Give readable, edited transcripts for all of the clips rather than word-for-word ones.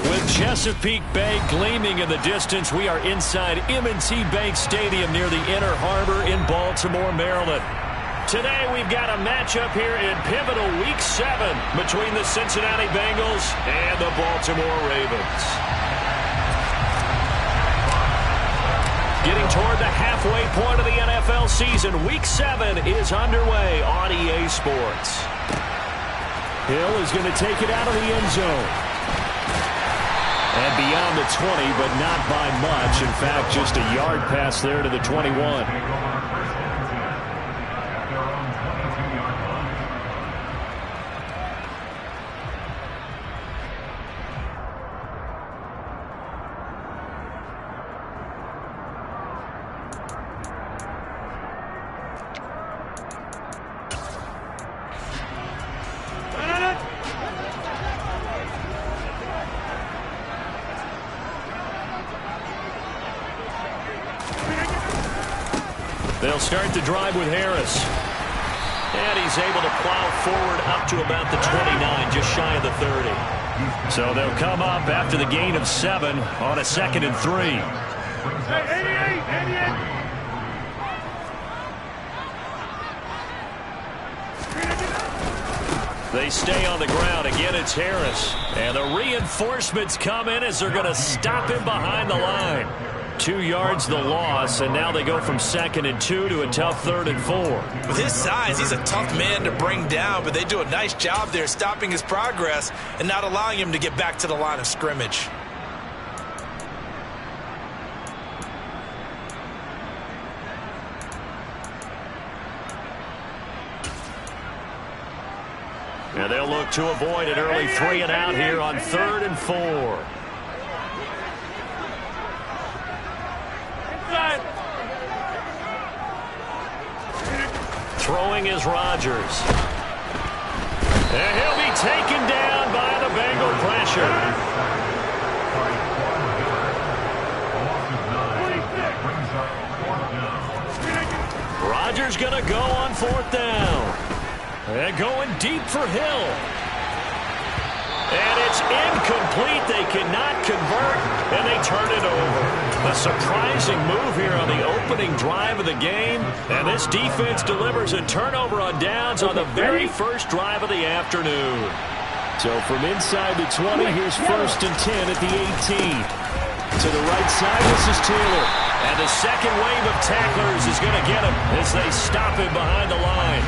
With Chesapeake Bay gleaming in the distance, we are inside M&T Bank Stadium near the Inner Harbor in Baltimore, Maryland. Today we've got a matchup here in pivotal Week 7 between the Cincinnati Bengals and the Baltimore Ravens. Getting toward the halfway point of the NFL season, Week 7 is underway on EA Sports. Hill is going to take it out of the end zone. And beyond the 20, but not by much. In fact, just a yard pass there to the 21. They'll start the drive with Harris. And he's able to plow forward up to about the 29, just shy of the 30. So they'll come up after the gain of 7 on a 2nd and 3. They stay on the ground. Again, it's Harris. And the reinforcements come in as they're going to stop him behind the line. 2 yards the loss, and now they go from 2nd and 2 to a tough 3rd and 4. With his size, he's a tough man to bring down, but they do a nice job there stopping his progress and not allowing him to get back to the line of scrimmage. And they'll look to avoid an early 3 and out here on 3rd and 4. Throwing is Rodgers. And he'll be taken down by the Bengal pressure. Rodgers going to go on 4th down. And going deep for Hill. And it's incomplete. They cannot convert, and they turn it over. A surprising move here on the opening drive of the game. And this defense delivers a turnover on downs on the very first drive of the afternoon. So from inside the 20, here's 1st and 10 at the 18. To the right side, this is Taylor. And the second wave of tacklers is going to get him as they stop him behind the line.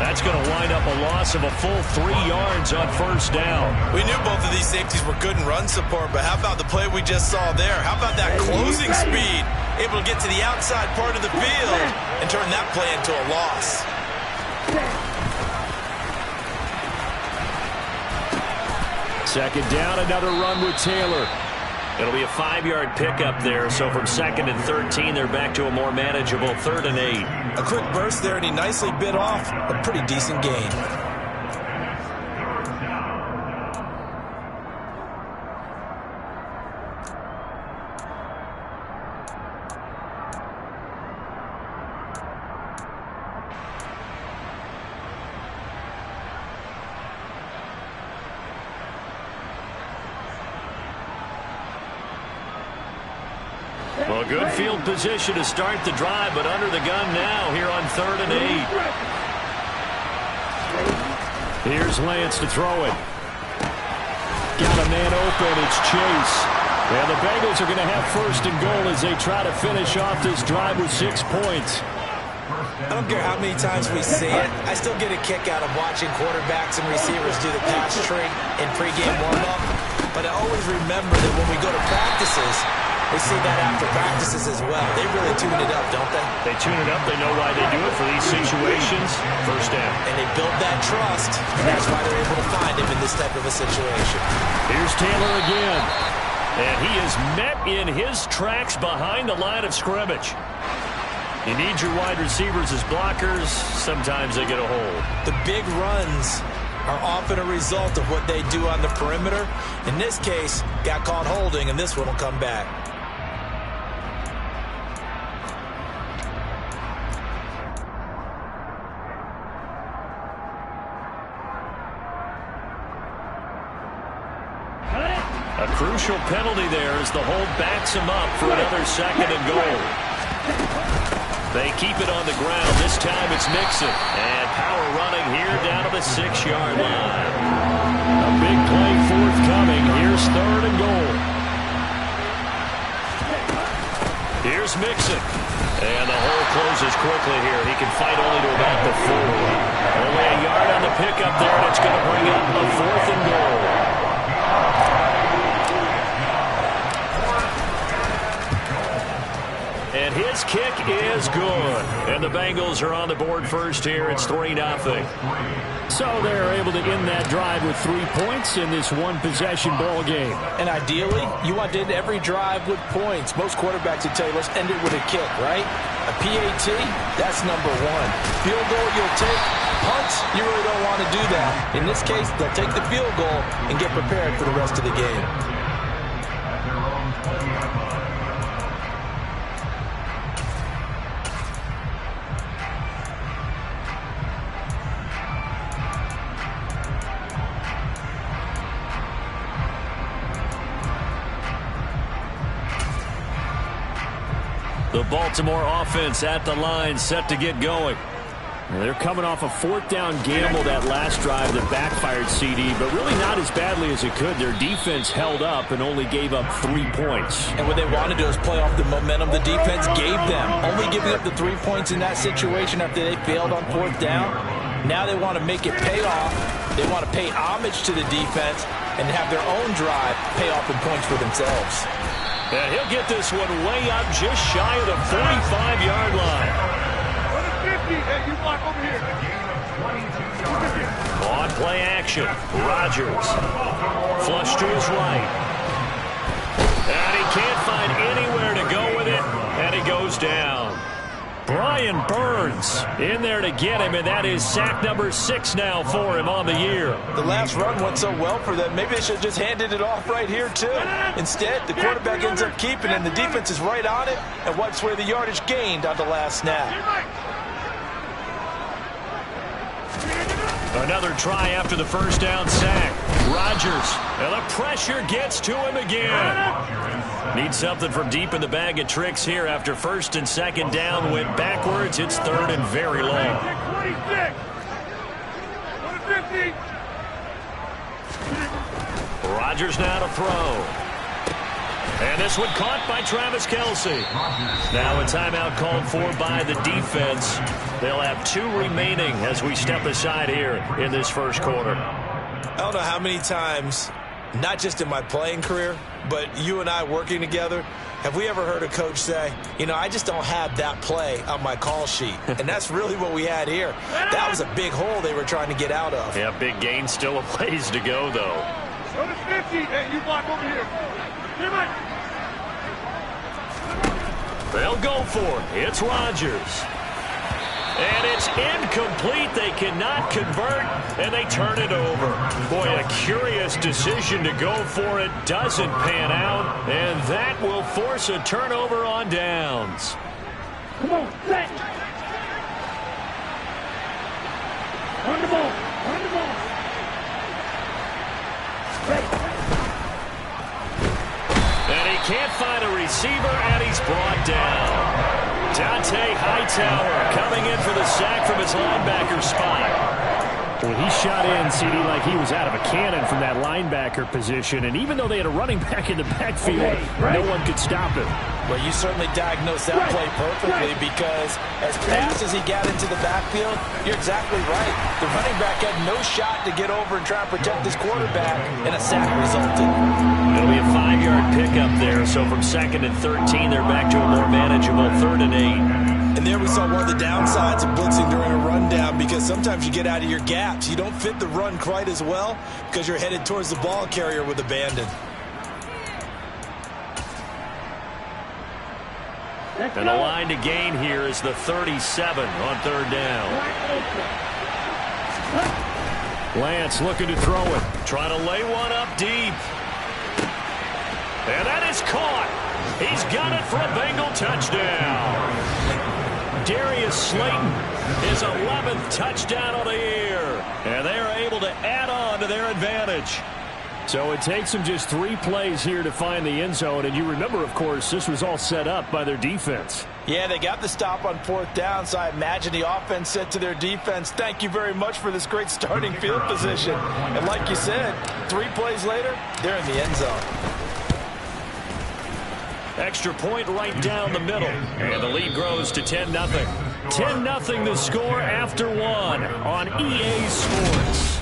That's going to wind up a loss of a full 3 yards on 1st down. We knew both of these safeties were good in run support, but how about the play we just saw there? How about that closing speed? Able to get to the outside part of the field and turn that play into a loss. Second down, another run with Taylor. It'll be a 5-yard pickup there, so from 2nd and 13, they're back to a more manageable 3rd and 8. A quick burst there, and he nicely bit off a pretty decent gain. Well, good field position to start the drive, but under the gun now here on 3rd and 8. Here's Lance to throw it. Got a man open. It's Chase. And the Bengals are going to have 1st and goal as they try to finish off this drive with 6 points. I don't care how many times we see it. I still get a kick out of watching quarterbacks and receivers do the pass tree in pregame warm-up. But I always remember that when we go to practices, we see that after practices as well. They really tune it up, don't they? They tune it up. They know why they do it for these situations. 1st down. And they build that trust, and that's why they're able to find him in this type of a situation. Here's Taylor again. And he is met in his tracks behind the line of scrimmage. You need your wide receivers as blockers. Sometimes they get a hold. The big runs are often a result of what they do on the perimeter. In this case, got caught holding, and this one will come back. A crucial penalty there as the hold backs him up for another second and goal. They keep it on the ground. This time it's Mixon. And power running here down to the 6-yard line. A big play forthcoming. Here's 3rd and goal. Here's Mixon. And the hole closes quickly here. He can fight only to about the 4. Only a yard on the pickup there, and it's going to bring up a 4th and goal. And his kick is good. And the Bengals are on the board first here. It's 3-0. So they're able to end that drive with 3 points in this one-possession ball game. And ideally, you want to end every drive with points. Most quarterbacks would tell you, let's end it with a kick, right? A PAT, that's number 1. Field goal you'll take. Punts, you really don't want to do that. In this case, they'll take the field goal and get prepared for the rest of the game. The Baltimore offense at the line, set to get going. They're coming off a 4th down gamble that last drive that backfired CD, but really not as badly as it could. Their defense held up and only gave up 3 points. And what they want to do is play off the momentum the defense gave them. Only giving up the 3 points in that situation after they failed on 4th down. Now they want to make it pay off. They want to pay homage to the defense and have their own drive pay off in points for themselves. And he'll get this one way up just shy of the 45-yard line. Hey, you block over here. On play action, Rodgers. Flush to his right. And he can't find anywhere to go with it, and he goes down. Brian Burns in there to get him, and that is sack number 6 now for him on the year. The last run went so well for them, maybe they should have just handed it off right here, too. Instead, the quarterback ends up keeping it, and the defense is right on it and wipes away the yardage gained on the last snap. Another try after the first down sack. Rodgers, and the pressure gets to him again. Needs something from deep in the bag of tricks here after 1st and 2nd down went backwards. It's 3rd and very long. 26. Rodgers now to throw. And this one caught by Travis Kelce. Now a timeout called for by the defense. They'll have 2 remaining as we step aside here in this first quarter. I don't know how many times, not just in my playing career, but you and I working together, have we ever heard a coach say, you know, I just don't have that play on my call sheet. And that's really what we had here. That was a big hole they were trying to get out of. Yeah, big gain, still a ways to go, though. Go to 50. Hey, you block over here. They'll go for it. It's Rodgers. And it's incomplete. They cannot convert, and they turn it over. Boy, a curious decision to go for it. Doesn't pan out, and that will force a turnover on downs. Come on, set. Run the ball. Run the ball. Ready. And he can't find a receiver, and he's brought down. Dante Hightower coming in for the sack from his linebacker spot. Well, he shot in, CD, like he was out of a cannon from that linebacker position. And even though they had a running back in the backfield, no one could stop him. Well, you certainly diagnosed that play perfectly because as fast as he got into the backfield, you're exactly right. The running back had no shot to get over and try and protect his quarterback, and a sack resulted. It'll be a 5-yard pickup there, so from 2nd and 13, they're back to a more manageable 3rd and 8. And there we saw one of the downsides of blitzing during a rundown because sometimes you get out of your gaps. You don't fit the run quite as well because you're headed towards the ball carrier with abandon. And the line to gain here is the 37 on 3rd down. Lance looking to throw it. Trying to lay one up deep. And that is caught. He's got it for a Bengal touchdown. Darius Slayton, his 11th touchdown of the year. And they are able to add on to their advantage. So it takes them just 3 plays here to find the end zone. And you remember, of course, this was all set up by their defense. Yeah, they got the stop on 4th down, so I imagine the offense said to their defense, thank you very much for this great starting field position. And like you said, 3 plays later, they're in the end zone. Extra point right down the middle. And the lead grows to 10-0. 10-0 the score after 1 on EA Sports.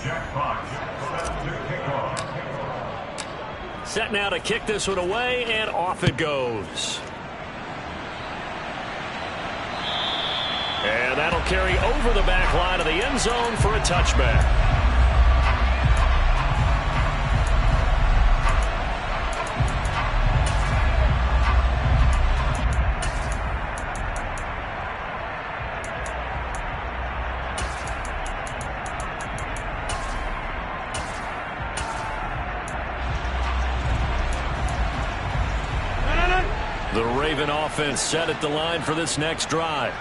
Jack Fox set to kick off. Set now to kick this one away, and off it goes. And that'll carry over the back line of the end zone for a touchback. The Raven offense set at the line for this next drive.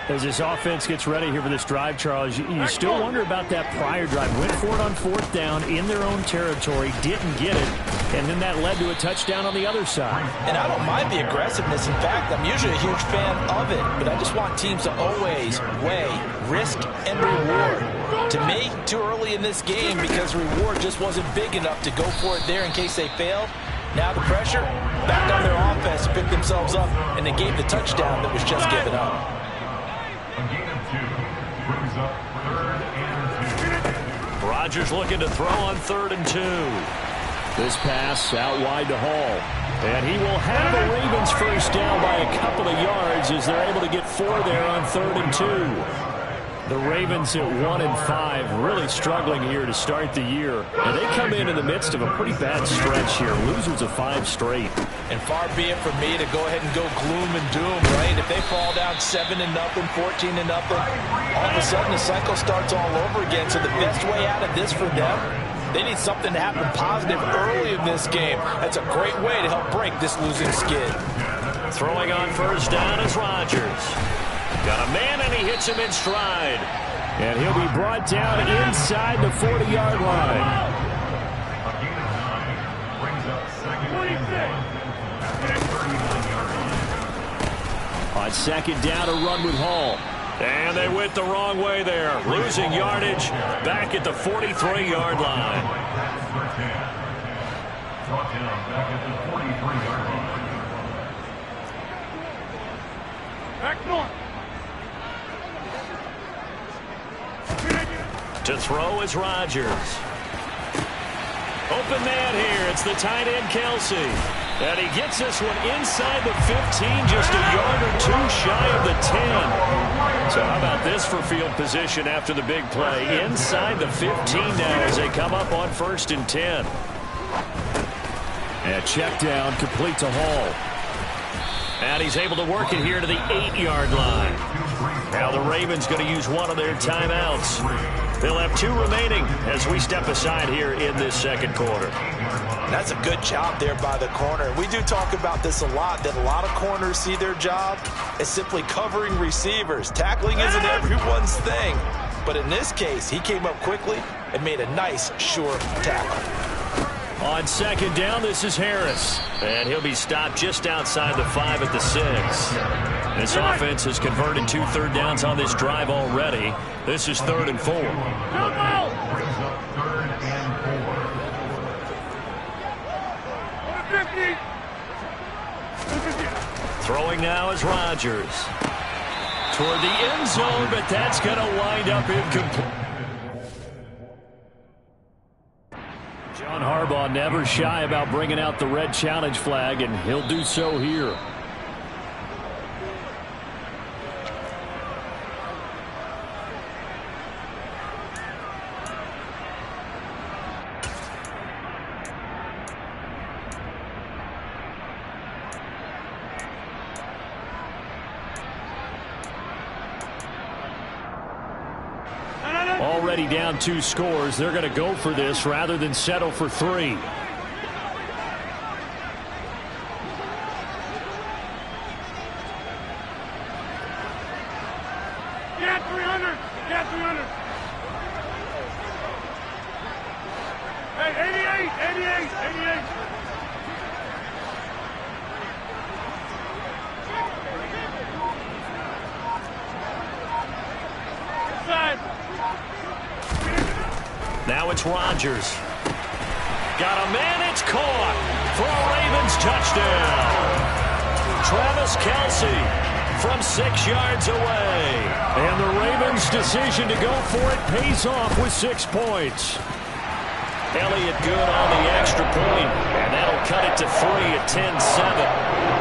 As this offense gets ready here for this drive, Charles, you still wonder about that prior drive. Went for it on 4th down in their own territory, didn't get it, and then that led to a touchdown on the other side. And I don't mind the aggressiveness. In fact, I'm usually a huge fan of it, but I just want teams to always weigh risk and reward. To me, too early in this game because reward just wasn't big enough to go for it there in case they failed. Now the pressure back on their offense to pick themselves up, and they gave the touchdown that was just given up. A gain of 2 brings up 3rd and 2. Rodgers looking to throw on 3rd and 2. This pass out wide to Hall. And he will have the Ravens first down by a couple of yards as they're able to get 4 there on 3rd and 2. The Ravens at 1-5, really struggling here to start the year. And they come in the midst of a pretty bad stretch here. Losers of 5 straight. And far be it from me to go ahead and go gloom and doom, right? If they fall down 7-0, 14-0, all of a sudden the cycle starts all over again. So the best way out of this for them, they need something to happen positive early in this game. That's a great way to help break this losing skid. Throwing on 1st down is Rodgers. Got a man, and he hits him in stride. And he'll be brought down inside the 40-yard line. A gain of 9 brings up 2nd and 1. On 2nd down, a run with Hall. And they went the wrong way there. Losing yardage back at the 43-yard line. Brought down back at the 43-yard line. Back north. To throw is Rodgers. Open man here. It's the tight end, Kelsey. And he gets this one inside the 15, just a yard or 2 shy of the 10. So how about this for field position after the big play? Inside the 15 now as they come up on 1st and 10. And check down, complete to Hall. And he's able to work it here to the 8-yard line. Now the Ravens going to use one of their timeouts. They'll have 2 remaining as we step aside here in this 2nd quarter. That's a good job there by the corner. We do talk about this a lot, that a lot of corners see their job as simply covering receivers. Tackling isn't everyone's thing. But in this case, he came up quickly and made a nice, sure tackle. On 2nd down, this is Harris. And he'll be stopped just outside the 5 at the 6. This offense has converted 2 third downs on this drive already. This is 3rd and 4. Brings up 3rd and 50. 4. Throwing now is Rodgers. Toward the end zone, but that's going to wind up incomplete. John Harbaugh never shy about bringing out the red challenge flag, and he'll do so here. Already down 2 scores. They're going to go for this rather than settle for 3. Yeah, 300. Yeah, 300. Hey, 88. Side. Now it's Rodgers. Got a man, it's caught for a Ravens touchdown. Travis Kelce from 6 yards away. And the Ravens' decision to go for it pays off with 6 points. Elliott good on the extra point, and that'll cut it to 3 at 10-7.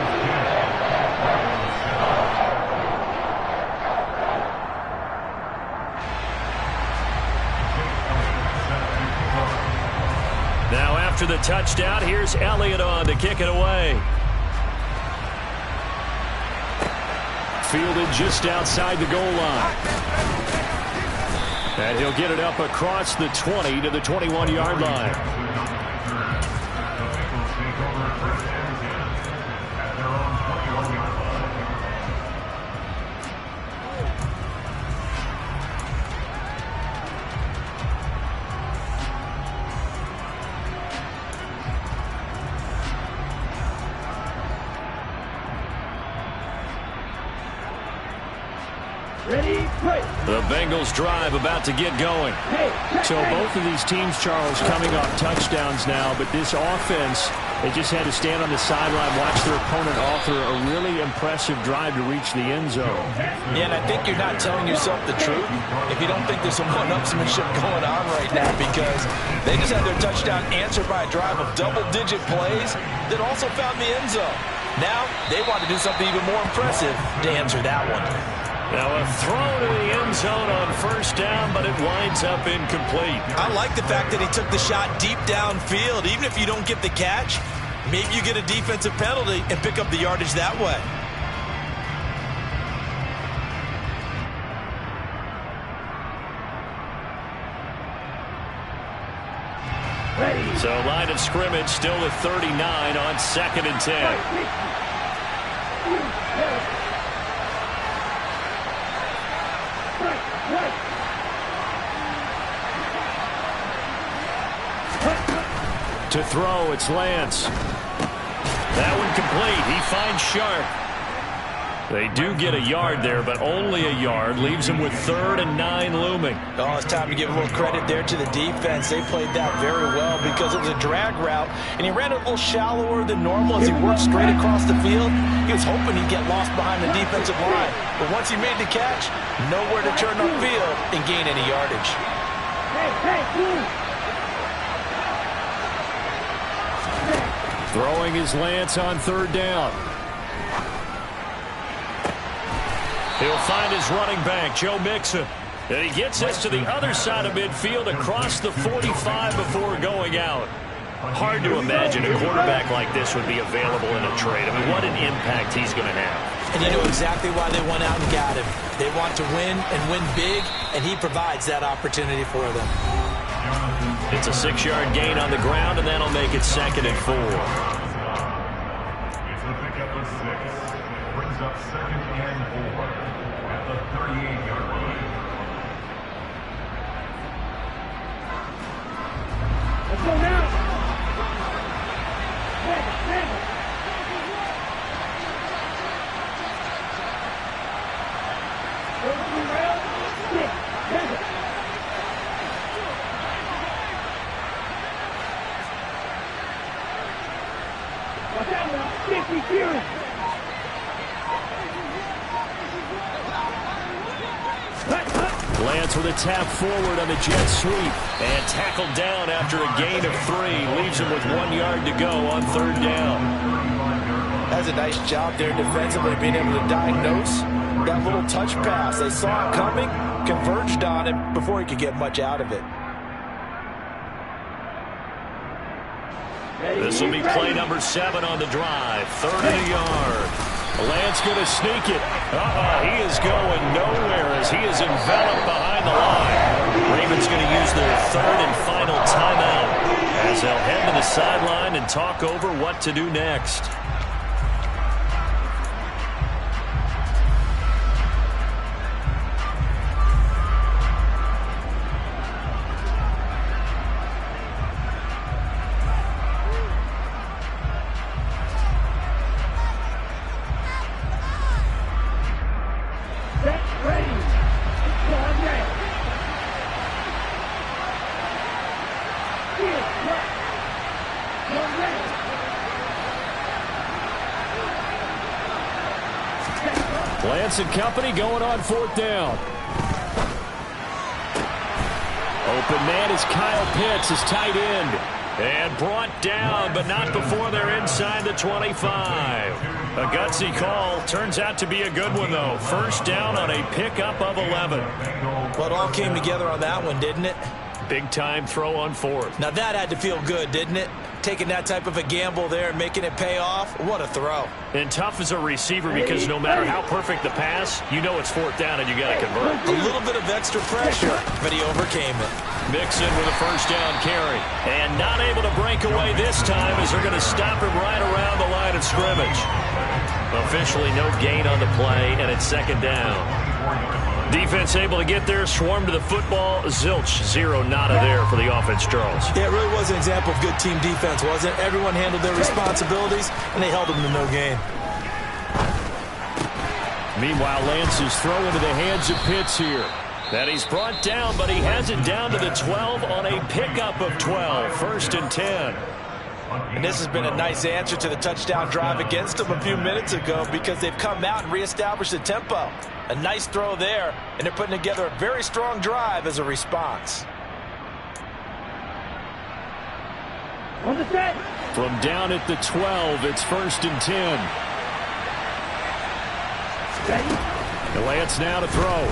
Now after the touchdown, here's Elliott on to kick it away. Fielded just outside the goal line. And he'll get it up across the 20 to the 21-yard line. The Bengals drive about to get going. So both of these teams, Charles, coming off touchdowns now, but this offense, they just had to stand on the sideline, watch their opponent author a really impressive drive to reach the end zone. Yeah, and I think you're not telling yourself the truth if you don't think there's some one-upsmanship going on right now, because they just had their touchdown answered by a drive of double-digit plays that also found the end zone. Now they want to do something even more impressive to answer that one. Now a throw to the end zone on first down, but it winds up incomplete. I like the fact that he took the shot deep downfield. Even if you don't get the catch, maybe you get a defensive penalty and pick up the yardage that way. So line of scrimmage still at 39 on 2nd and 10. To throw, it's Lance. That one complete. He finds Sharp. They do get a yard there, but only a yard. Leaves him with 3rd and 9 looming. Oh, it's time to give a little credit there to the defense. They played that very well because it was a drag route, and he ran it a little shallower than normal as he worked straight across the field. He was hoping he'd get lost behind the defensive line, but once he made the catch, nowhere to turn upfield and gain any yardage. Throwing is Lance on 3rd down. He'll find his running back, Joe Mixon. And he gets us to the other side of midfield across the 45 before going out. Hard to imagine a quarterback like this would be available in a trade. I mean, what an impact he's going to have. And you know exactly why they went out and got him. They want to win and win big, and he provides that opportunity for them. It's a 6-yard gain on the ground, and that'll make it 2nd and 4. It's a pickup of 6. Brings up 2nd and 4 at the 38-yard line. Let's go now. Lance with a tap forward on the jet sweep and tackled down after a gain of 3. Leaves him with 1 yard to go on 3rd down. That's a nice job there defensively, being able to diagnose that little touch pass. They saw it coming, converged on him before he could get much out of it. This will be play number 7 on the drive. 3rd and a yard. Lance going to sneak it. He is going nowhere as he is enveloped behind the line. Ravens going to use their 3rd and final timeout as they'll head to the sideline and talk over what to do next. Lance and company going on 4th down. Open man is Kyle Pitts, his tight end. And brought down, but not before they're inside the 25. A gutsy call. Turns out to be a good one, though. First down on a pickup of 11. Well, it all came together on that one, didn't it? Big-time throw on 4th. Now, that had to feel good, didn't it? Taking that type of a gamble there and making it pay off. What a throw. And tough as a receiver because no matter how perfect the pass, you know it's 4th down and you got to convert. A little bit of extra pressure, but he overcame it. Mixon with a first down carry. And not able to break away this time as they're going to stop him right around the line of scrimmage. Officially no gain on the play, and it's 2nd down. Defense able to get there, swarm to the football. Zilch, 0 nada there for the offense, Charles. Yeah, it really was an example of good team defense, wasn't it? Everyone handled their responsibilities, and they held them to no gain. Meanwhile, Lance's throw into the hands of Pitts here. That he's brought down, but he has it down to the 12 on a pickup of 12. 1st and 10. And this has been a nice answer to the touchdown drive against them a few minutes ago because they've come out and reestablished the tempo. A nice throw there, and they're putting together a very strong drive as a response. On the set. From down at the 12, it's 1st and 10. The Lance now to throw.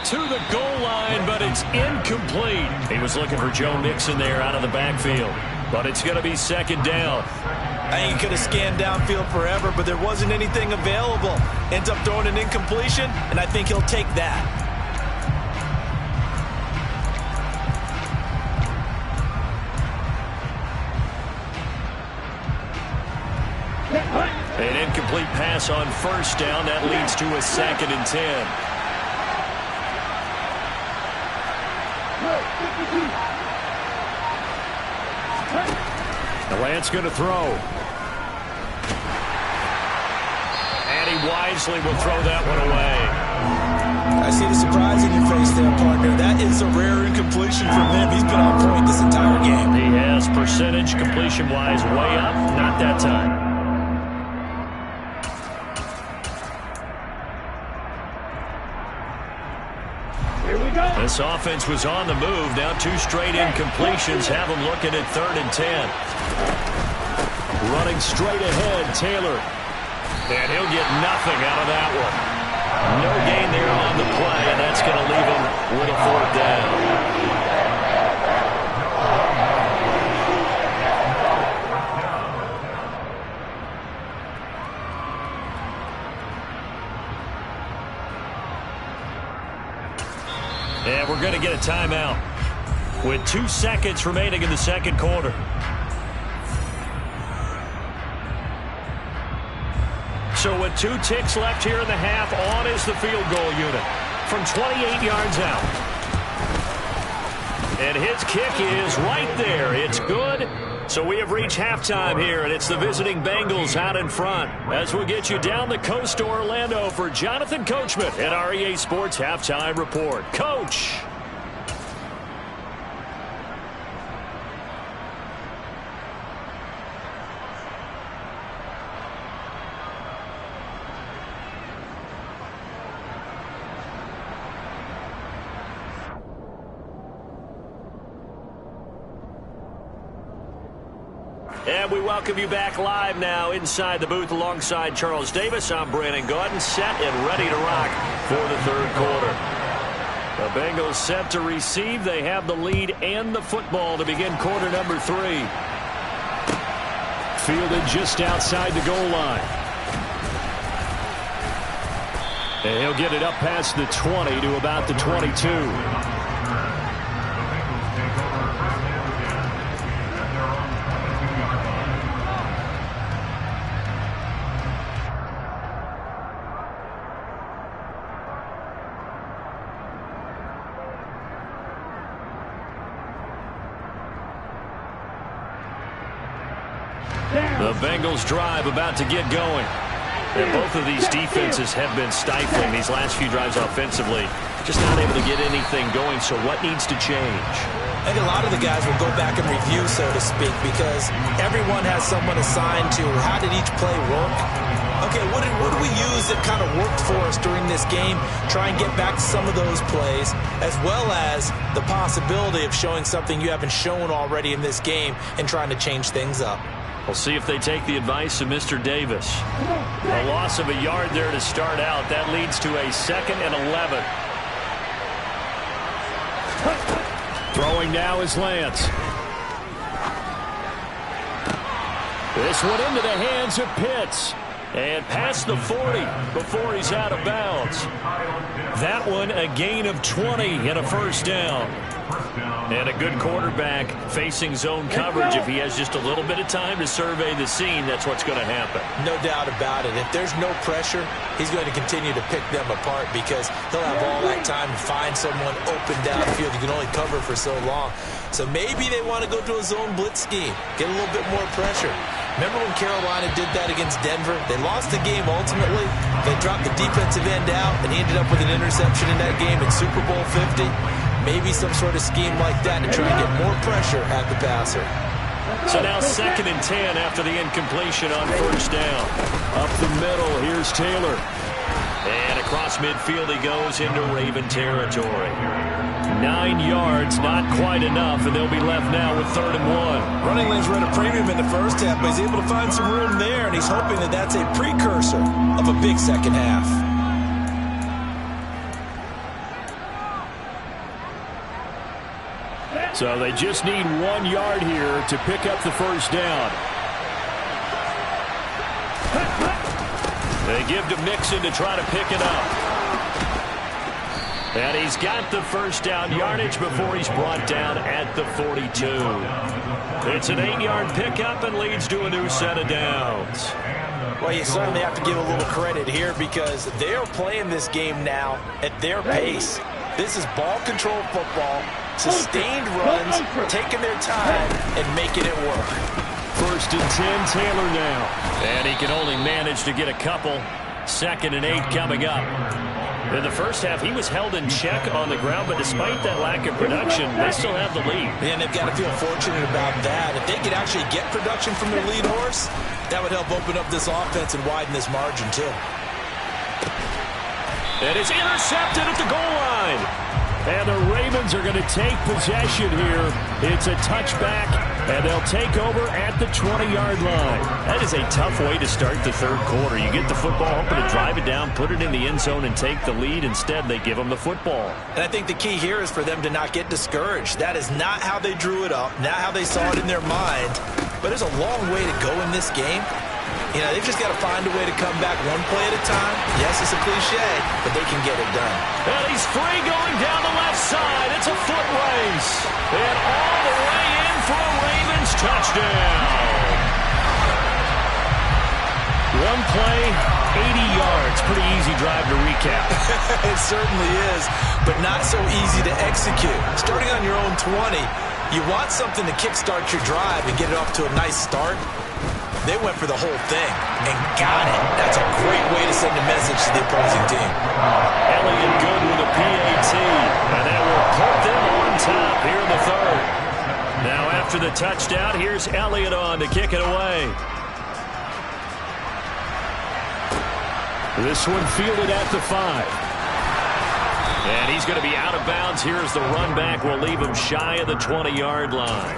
To the goal line, but it's incomplete. He was looking for Joe Mixon there out of the backfield. But it's going to be 2nd down. I think he could have scanned downfield forever, but there wasn't anything available. Ends up throwing an incompletion, and I think he'll take that. An incomplete pass on 1st down. That leads to a 2nd and 10. The Lance going to throw. And he wisely will throw that one away. I see the surprise in your face there, partner. That is a rare incompletion from him. He's been on point this entire game. He has percentage completion-wise way up. Not that time. This offense was on the move. Now 2 straight incompletions have them looking at 3rd and 10. Running straight ahead, Taylor. And he'll get nothing out of that one. No gain there on the play, and that's going to leave him with a 4th down. And we're going to get a timeout with 2 seconds remaining in the 2nd quarter. So with 2 ticks left here in the half, on is the field goal unit from 28 yards out. And his kick is right there. It's good. So we have reached halftime here, and it's the visiting Bengals out in front. As we'll get you down the coast to Orlando for Jonathan Coachman at our EA Sports Halftime Report. Coach. And we welcome you back live now inside the booth alongside Charles Davis. I'm Brandon Gaudin, set and ready to rock for the 3rd quarter. The Bengals set to receive. They have the lead and the football to begin quarter number 3. Fielded just outside the goal line. And he'll get it up past the 20 to about the 22. The Bengals drive about to get going. And both of these defenses have been stifling these last few drives offensively. Just not able to get anything going, so what needs to change? I think a lot of the guys will go back and review, so to speak, because everyone has someone assigned to how did each play work. Okay, what do we use that kind of worked for us during this game? Try and get back to some of those plays, as well as the possibility of showing something you haven't shown already in this game and trying to change things up. We'll see if they take the advice of Mr. Davis. A loss of a yard there to start out. That leads to a 2nd and 11. Throwing now is Lance. This one into the hands of Pitts. And past the 40 before he's out of bounds. That one a gain of 20 and a first down. And a good quarterback facing zone coverage. If he has just a little bit of time to survey the scene, that's what's going to happen. No doubt about it. If there's no pressure, he's going to continue to pick them apart because he'll have all that time to find someone open downfield. You can only cover for so long. So maybe they want to go to a zone blitz scheme, get a little bit more pressure. Remember when Carolina did that against Denver? They lost the game ultimately. They dropped the defensive end out, and he ended up with an interception in that game in Super Bowl 50. Maybe some sort of scheme like that to try and get more pressure at the passer. So now 2nd and 10 after the incompletion on first down. Up the middle, here's Taylor. And across midfield he goes into Raven territory. 9 yards, not quite enough, and they'll be left now with 3rd and 1. Running lanes were at a premium in the first half, but he's able to find some room there, and he's hoping that that's a precursor of a big second half. So they just need 1 yard here to pick up the first down. They give to Mixon to try to pick it up. And he's got the first down yardage before he's brought down at the 42. It's an 8-yard pickup and leads to a new set of downs. Well, you certainly have to give a little credit here because they are playing this game now at their pace. This is ball control football, sustained runs, taking their time, and making it work. 1st and 10, Taylor now. And he can only manage to get a couple. 2nd and 8 coming up. In the first half, he was held in check on the ground, but despite that lack of production, they still have the lead. And they've got to feel fortunate about that. If they could actually get production from their lead horse, that would help open up this offense and widen this margin, too. And it's intercepted at the goal line. And the Ravens are going to take possession here. It's a touchback, and they'll take over at the 20-yard line. That is a tough way to start the 3rd quarter. You get the football, hoping to drive it down, put it in the end zone, and take the lead. Instead, they give them the football. And I think the key here is for them to not get discouraged. That is not how they drew it up, not how they saw it in their mind. But there's a long way to go in this game. You know, they've just got to find a way to come back one play at a time. Yes, it's a cliche, but they can get it done. And he's free going down the left side. It's a foot race. And all the way in for a Ravens touchdown. One play, 80 yards. Pretty easy drive to recap. It certainly is, but not so easy to execute. Starting on your own 20, you want something to kickstart your drive and get it off to a nice start. They went for the whole thing and got it. That's a great way to send a message to the opposing team. Elliott good with a PAT, and that will put them on top here in the 3rd. Now after the touchdown, here's Elliott on to kick it away. This one fielded at the 5. And he's going to be out of bounds. Here's the run back. Will leave him shy of the 20-yard line.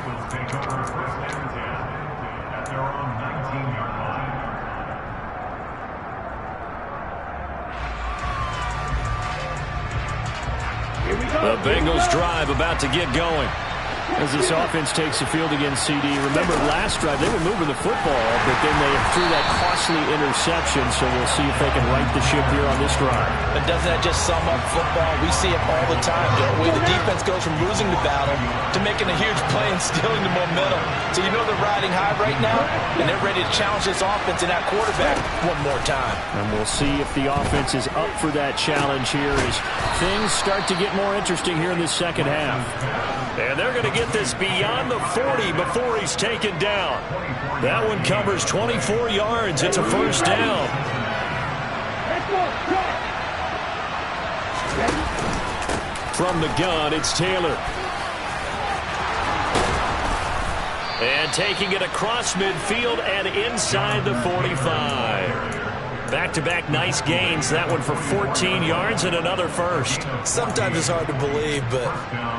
The Bengals drive about to get going. As this offense takes the field against CD. Remember, last drive, they were moving the football, but then they threw that costly interception, so we'll see if they can right the ship here on this drive. But doesn't that just sum up football? We see it all the time, don't we? The defense goes from losing the battle to making a huge play and stealing the momentum. So you know they're riding high right now, and they're ready to challenge this offense and that quarterback one more time. And we'll see if the offense is up for that challenge here as things start to get more interesting here in the second half. And they're going to get this beyond the 40 before he's taken down. That one covers 24 yards. It's a first down. From the gun, it's Taylor. And taking it across midfield and inside the 45. Back-to-back nice gains. That one for 14 yards and another first. Sometimes it's hard to believe, but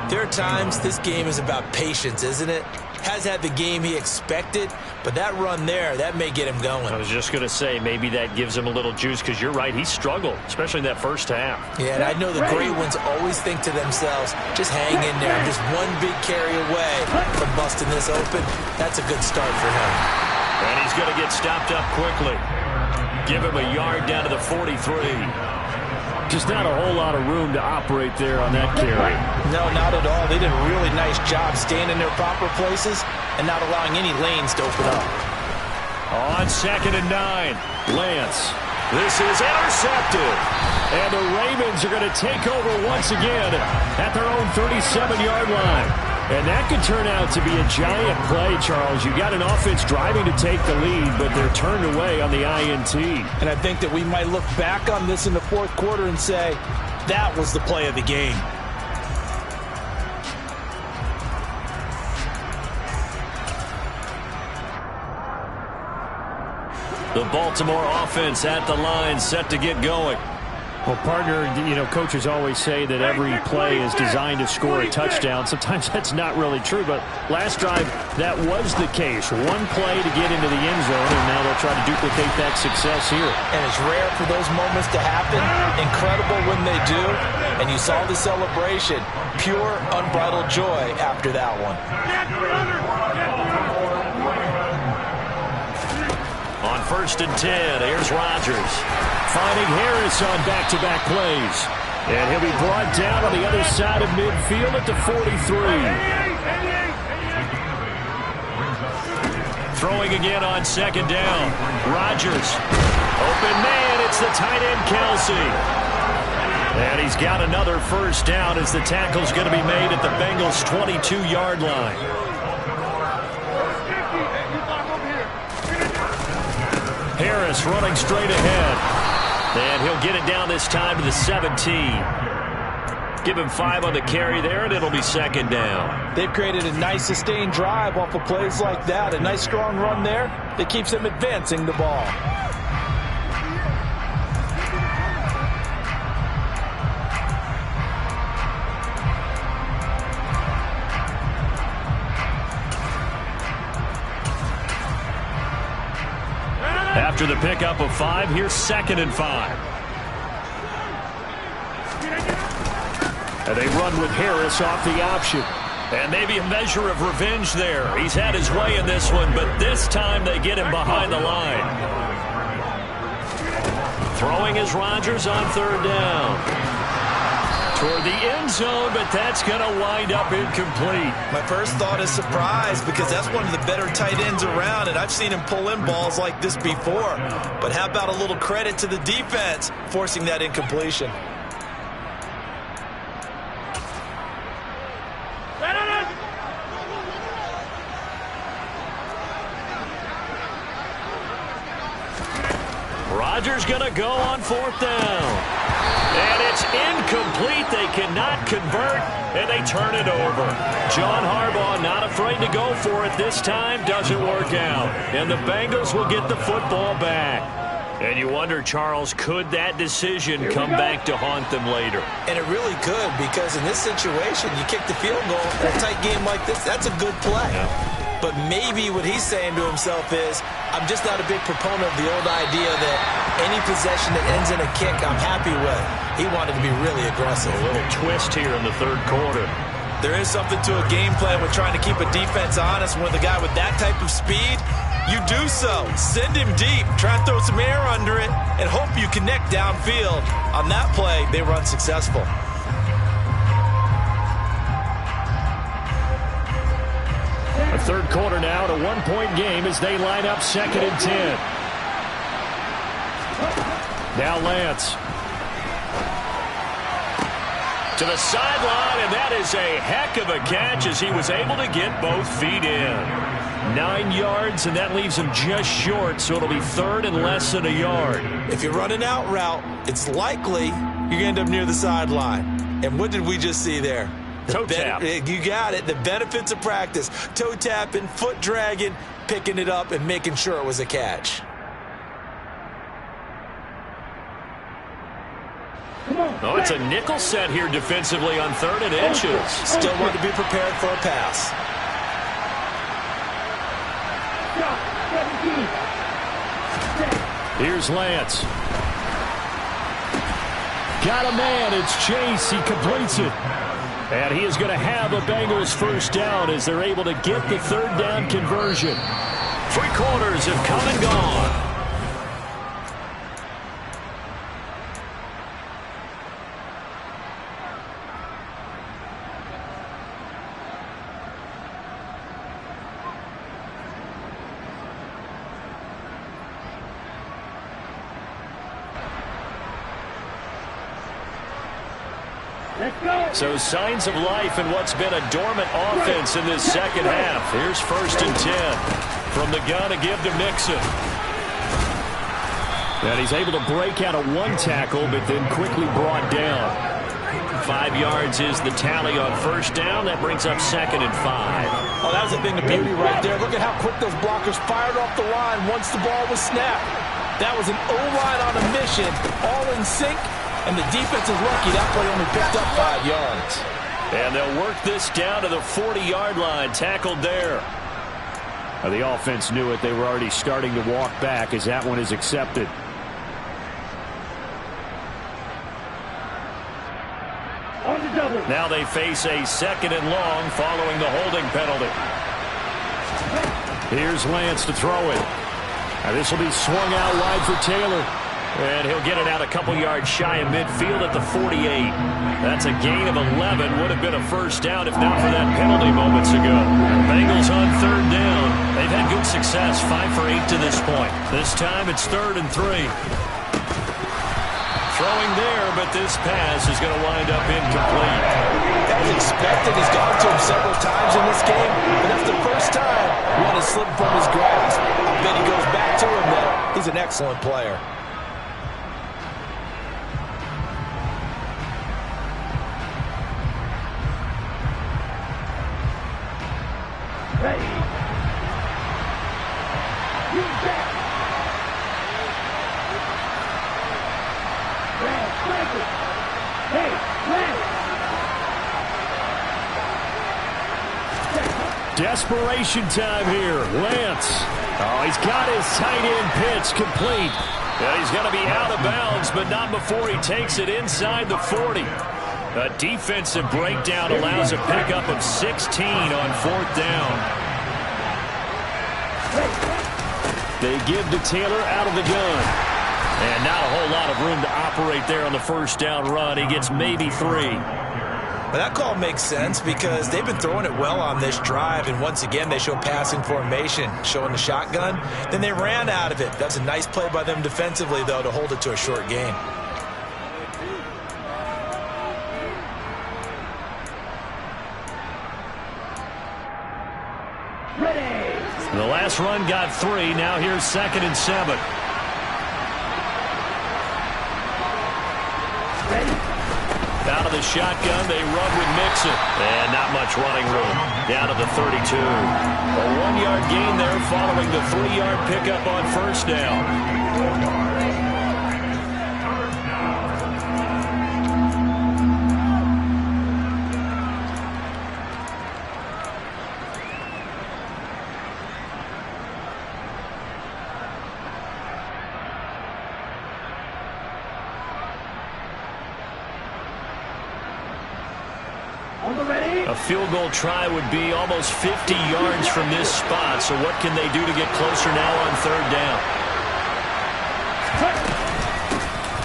there are times this game is about patience, isn't it? Has had the game he expected, but that run there, that may get him going. I was just going to say, maybe that gives him a little juice, because you're right, he struggled, especially in that first half. Yeah, and I know the great ones always think to themselves, just hang in there. I'm just one big carry away from busting this open. That's a good start for him. And he's going to get stopped up quickly. Give him a yard down to the 43. Just not a whole lot of room to operate there on that carry. No, not at all. They did a really nice job staying in their proper places and not allowing any lanes to open up. On 2nd and 9, Lance. This is intercepted. And the Ravens are going to take over once again at their own 37-yard line. And that could turn out to be a giant play, Charles. You got an offense driving to take the lead, but they're turned away on the INT. And I think that we might look back on this in the fourth quarter and say, that was the play of the game. The Baltimore offense at the line, set to get going. Well, partner, coaches always say that every play is designed to score a touchdown. Sometimes that's not really true, but last drive, that was the case. One play to get into the end zone, and now they'll try to duplicate that success here. And it's rare for those moments to happen. Incredible when they do. And you saw the celebration. Pure, unbridled joy after that one. On 1st and 10, here's Rodgers. Finding Harris on back-to-back plays. And he'll be brought down on the other side of midfield at the 43. Throwing again on 2nd down. Rodgers. Open man, it's the tight end Kelsey. And he's got another first down as the tackle's going to be made at the Bengals' 22-yard line. Harris running straight ahead. And he'll get it down this time to the 17. Give him 5 on the carry there, and it'll be 2nd down. They've created a nice sustained drive off of plays like that. A nice strong run there that keeps them advancing the ball. After the pickup of 5, here's 2nd and 5. And they run with Harris off the option. And maybe a measure of revenge there. He's had his way in this one, but this time they get him behind the line. Throwing is Rodgers on 3rd down. Toward the end zone, but that's going to wind up incomplete. My first thought is surprise, because that's one of the better tight ends around, and I've seen him pull in balls like this before. But how about a little credit to the defense forcing that incompletion? Rodgers going to go on 4th down. And it's incomplete. They cannot convert, and they turn it over. John Harbaugh not afraid to go for it this time. Doesn't work out. And the Bengals will get the football back. And you wonder, Charles, could that decision come back to haunt them later? And it really could, because in this situation, you kick the field goal in a tight game like this, that's a good play. Yeah. But maybe what he's saying to himself is, I'm just not a big proponent of the old idea that any possession that ends in a kick I'm happy with. He wanted to be really aggressive. A little twist here in the 3rd quarter. There is something to a game plan with trying to keep a defense honest. With a guy with that type of speed, you do so. Send him deep. Try and throw some air under it and hope you connect downfield. On that play, they run successful. A 3rd quarter now, a 1-point game as they line up 2nd and 10. Now Lance. To the sideline, and that is a heck of a catch as he was able to get both feet in. 9 yards, and that leaves him just short, so it'll be 3rd and less than a yard. If you run an out route, it's likely you're going to end up near the sideline. And what did we just see there? Toe tap. You got it. The benefits of practice. Toe tapping, foot dragging, picking it up, and making sure it was a catch. Oh, it's a nickel set here defensively on 3rd and inches. Still want to be prepared for a pass. Here's Lance. Got a man. It's Chase. He completes it. And he is going to have a Bengals first down as they're able to get the 3rd down conversion. 3 quarters have come and gone. So signs of life in what's been a dormant offense in this second half. Here's 1st and 10 from the gun to give to Mixon. And he's able to break out of 1 tackle, but then quickly brought down. 5 yards is the tally on 1st down. That brings up 2nd and 5. Oh, that was a thing of beauty right there. Look at how quick those blockers fired off the line once the ball was snapped. That was an O-line on a mission, all in sync. And the defense is lucky that play only picked up 5 yards. And they'll work this down to the 40-yard line. Tackled there. The offense knew it. They were already starting to walk back as that one is accepted. Now they face a 2nd and long following the holding penalty. Here's Lance to throw it. Now this will be swung out wide for Taylor. And he'll get it out a couple yards shy of midfield at the 48. That's a gain of 11. Would have been a first down if not for that penalty moments ago. Bengals on 3rd down. They've had good success, 5 for 8 to this point. This time it's 3rd and 3. Throwing there, but this pass is going to wind up incomplete. That was expected. He's gone to him several times in this game, but that's the first time one has slipped from his grasp. I bet he goes back to him, though. He's an excellent player. Desperation time here. Lance. Oh, he's got his tight end pitch complete. Yeah, he's going to be out of bounds, but not before he takes it inside the 40. A defensive breakdown allows a pickup of 16 on 4th down. They give to Taylor out of the gun. And not a whole lot of room to operate there on the first down run. He gets maybe 3. But that call makes sense because they've been throwing it well on this drive, and once again they show passing formation, showing the shotgun. Then they ran out of it. That's a nice play by them defensively, though, to hold it to a short gain. The last run got 3. Now here's 2nd and 7. Out of the shotgun, they run with Mixon. And not much running room. Down to the 32. A 1-yard gain there following the 3-yard pickup on 1st down. A field goal try would be almost 50 yards from this spot. So what can they do to get closer now on 3rd down?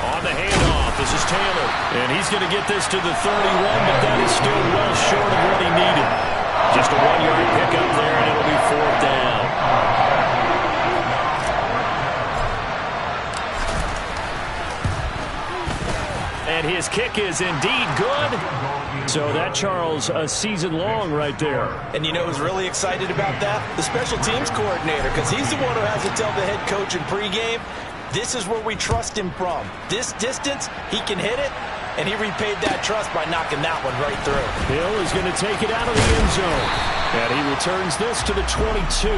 On the handoff, this is Taylor. And he's going to get this to the 31, but that is still well short of what he needed. Just a 1-yard pickup there, and it'll be 4th down. And his kick is indeed good. So that, Charles, a season long right there. And you know who's really excited about that? The special teams coordinator, because he's the one who has to tell the head coach in pregame, this is where we trust him from. This distance, he can hit it, and he repaid that trust by knocking that one right through. Hill is going to take it out of the end zone. And he returns this to the 22.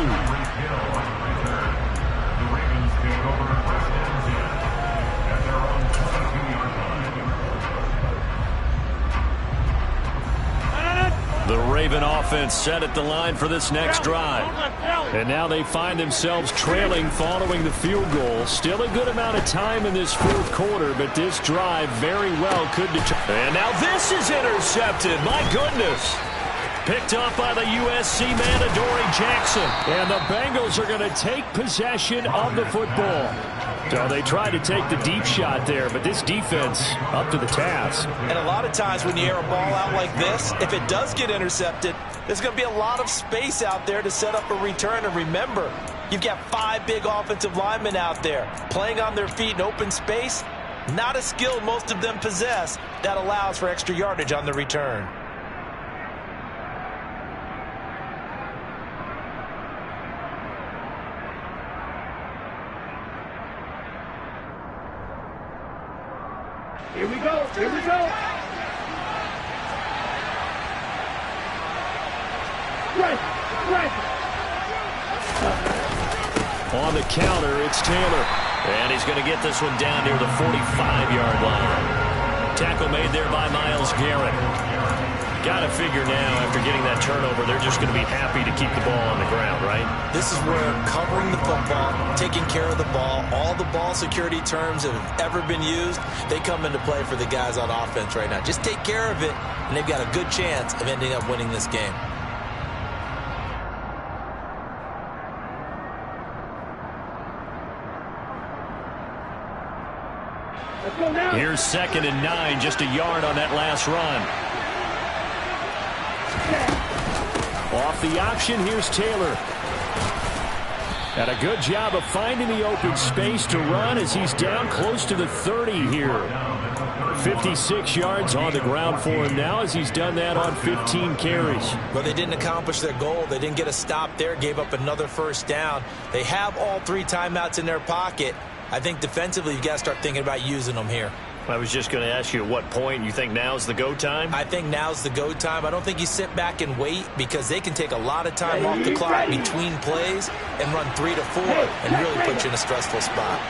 Raven offense set at the line for this next drive. And now they find themselves trailing following the field goal. Still a good amount of time in this fourth quarter, but this drive very well could determine. And now this is intercepted. My goodness. Picked up by the USC man, Adoree Jackson. And the Bengals are going to take possession of the football. So they tried to take the deep shot there, but this defense up to the task. And a lot of times when you air a ball out like this, if it does get intercepted, there's going to be a lot of space out there to set up a return. And remember, you've got 5 big offensive linemen out there playing on their feet in open space. Not a skill most of them possess that allows for extra yardage on the return. Here we go. Here we go. Right. On the counter, it's Taylor. And he's going to get this one down near the 45-yard line. Tackle made there by Myles Garrett. Got to figure now, after getting that turnover, they're just going to be happy to keep the ball on the ground, right? This is where covering the football, taking care of the ball, all the ball security terms that have ever been used, they come into play for the guys on offense right now. Just take care of it, and they've got a good chance of ending up winning this game. Let's go now. Here's 2nd and 9, just a yard on that last run. Off the option, here's Taylor. And a good job of finding the open space to run as he's down close to the 30 here. 56 yards on the ground for him now as he's done that on 15 carries. But they didn't accomplish their goal. They didn't get a stop there, gave up another first down. They have all 3 timeouts in their pocket. I think defensively you've got to start thinking about using them here. I was just going to ask you at what point you think now's the go time? I think now's the go time. I don't think you sit back and wait because they can take a lot of time off the clock between plays and run 3 to 4 and really put you in a stressful spot.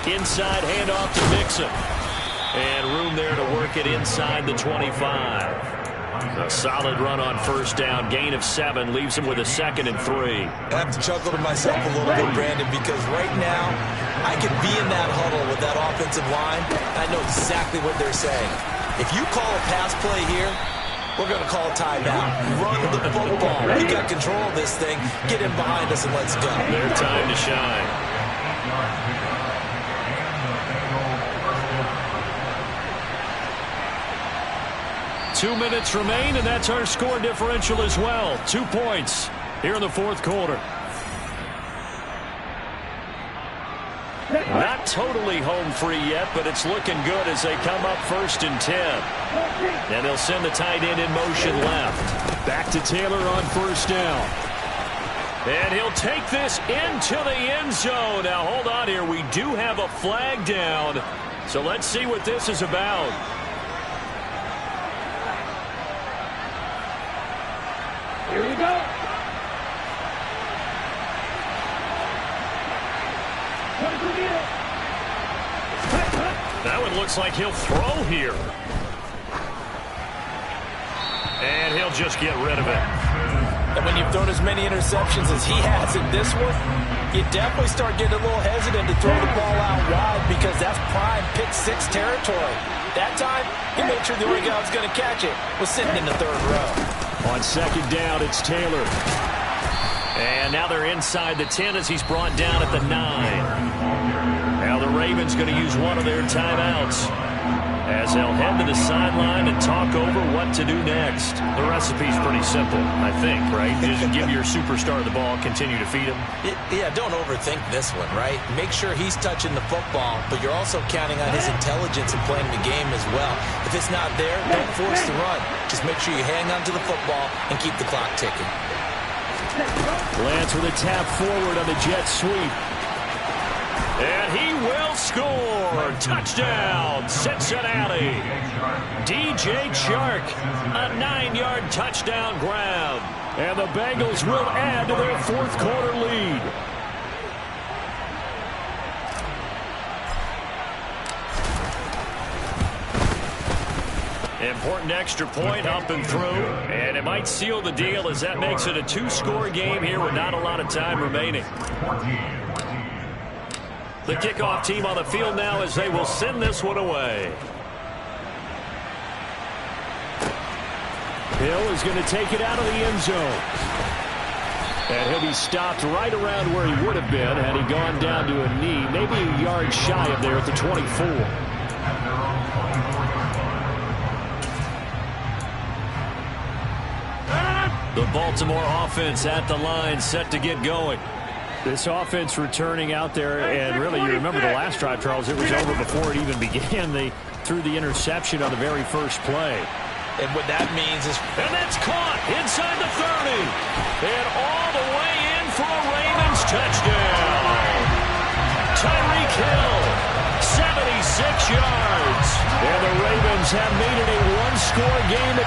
Inside handoff to Mixon. And room there to work it inside the 25. A solid run on first down. Gain of 7 leaves him with a 2nd and 3. I have to chuckle to myself a little bit, Brandon, because right now I could be in that huddle with that offensive line. I know exactly what they're saying. If you call a pass play here, we're going to call a timeout. Run the football. We got control of this thing. Get in behind us and let's go. Their time to shine. Two minutes remain, and that's our score differential as well. 2 points here in the fourth quarter. Not totally home free yet, but it's looking good as they come up 1st and 10. And they'll send the tight end in motion left. Back to Taylor on first down. And he'll take this into the end zone. Now, hold on here. We do have a flag down. So let's see what this is about. Here we go. That one looks like he'll throw here. And he'll just get rid of it. And when you've thrown as many interceptions as he has in this one, you definitely start getting a little hesitant to throw the ball out wide because that's prime pick 6 territory. That time, he made sure the only guy who was going to catch it was sitting in the 3rd row. On 2nd down, it's Taylor. And now they're inside the 10 as he's brought down at the 9. Now the Ravens going to use one of their timeouts as they'll head to the sideline and talk over what to do next. The recipe's pretty simple, I think, right? Just give your superstar the ball, continue to feed him. Yeah, don't overthink this one, right? Make sure he's touching the football, but you're also counting on his intelligence in playing the game as well. If it's not there, don't force the run. Just make sure you hang on to the football and keep the clock ticking. Lance with a tap forward on the jet sweep. And he will score. Touchdown, Cincinnati. DJ Chark, a 9-yard touchdown grab. And the Bengals will add to their fourth quarter lead. Important extra point up and through. And it might seal the deal as that makes it a two-score game here with not a lot of time remaining. The kickoff team on the field now as they will send this one away. Hill is going to take it out of the end zone. And he'll be stopped right around where he would have been had he gone down to a knee, maybe a yard shy of there at the 24. The Baltimore offense at the line, set to get going. This offense returning out there, and really, you remember the last drive, Charles, it was over before it even began. They threw the interception on the very first play. And what that means is... And that's caught inside the 30. And all the way in for a Ravens touchdown. Tyreek Hill, 76 yards. And the Ravens have made it a one-score game.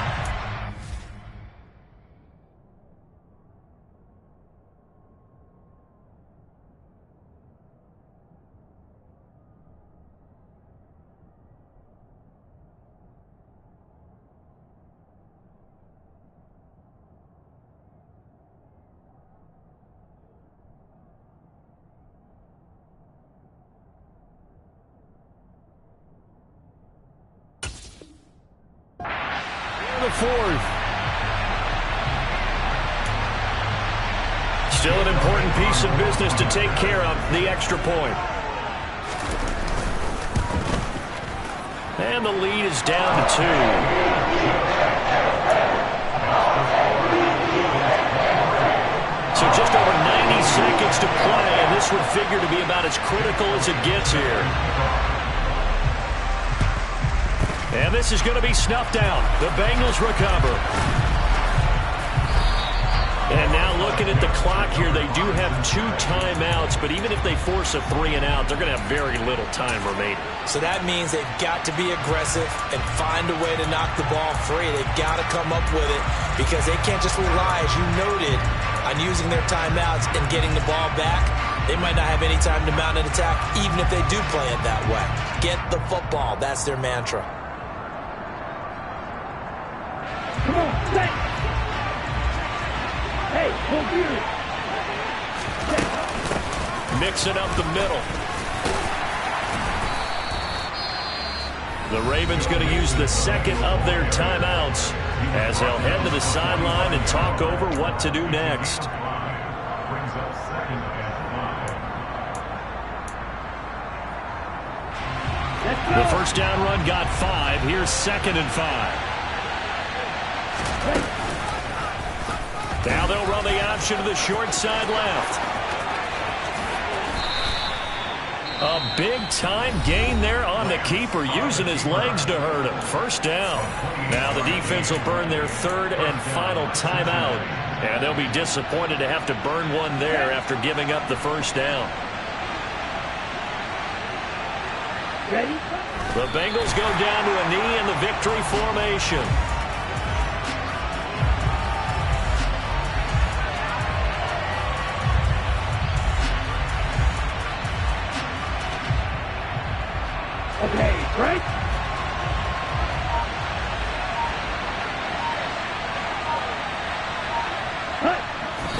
The fourth. Still an important piece of business to take care of, the extra point. And the lead is down to 2. So just over 90 seconds to play, and this would figure to be about as critical as it gets here. And this is going to be snuffed out. The Bengals recover. And now looking at the clock here, they do have 2 timeouts, but even if they force a 3 and out, they're going to have very little time remaining. So that means they've got to be aggressive and find a way to knock the ball free. They've got to come up with it because they can't just rely, as you noted, on using their timeouts and getting the ball back. They might not have any time to mount an attack, even if they do play it that way. Get the football. That's their mantra. Come on, stay. Hey, hold you. Mixing up the middle. The Ravens going to use the second of their timeouts as they'll head to the sideline and talk over what to do next. Brings up second and 5. The first down run got 5. Here's 2nd and 5. Now they'll run the option to the short side left. A big-time gain there on the keeper, using his legs to hurt him. First down. Now the defense will burn their 3rd and final timeout. And they'll be disappointed to have to burn one there after giving up the first down. Ready? The Bengals go down to a knee in the victory formation. Okay, break.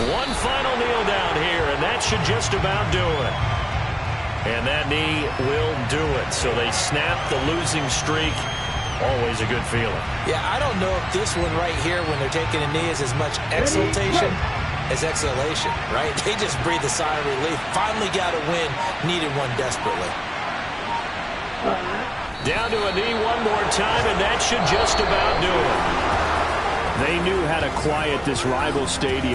One final kneel down here, and that should just about do it. And that knee will do it. So they snap the losing streak. Always a good feeling. Yeah, I don't know if this one right here, when they're taking a knee, is as much exultation as exhalation, right? They just breathe a sigh of relief. Finally got a win. Needed one desperately. Down to a knee one more time, and that should just about do it. They knew how to quiet this rival stadium.